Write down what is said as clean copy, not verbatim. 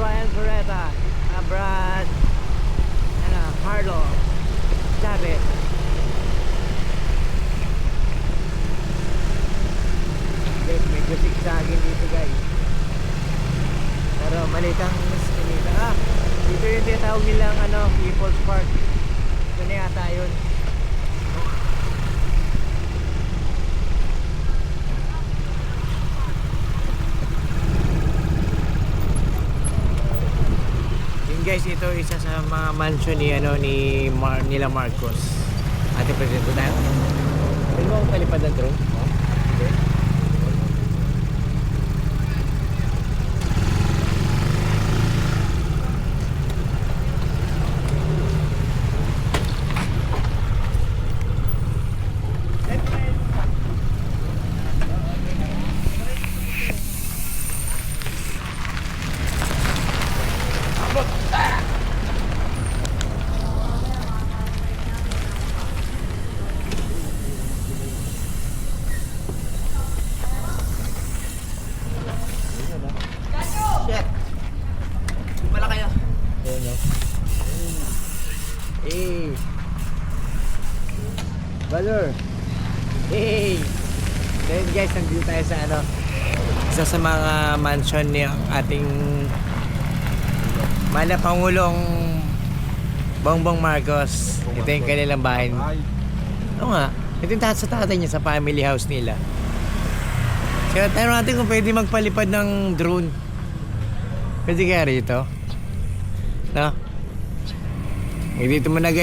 Brian Zureta, Brad Harlo Chavez. Guys, medyo sigsagin dito guys, pero maliit ang skinita. Dito yung tinatawag nilang People's Park. Ito na yata yun. Guys, ito isa sa mga mansion ni nila Marcos. Ating presidente tayo. Pwede mo akong palipad ng drone? Okay. Valor. Hey. Then guys, nandito tayo sa isa sa mga mansion ni ating mahal na Pangulong Bongbong Marcos. Ito yung kanilang bahay. Oo nga. Ito yung sa tatay niya sa family house nila. Kaya tanong natin kung pwede magpalipad ng drone. Pwede kaya rito? No? Dito mo na guys.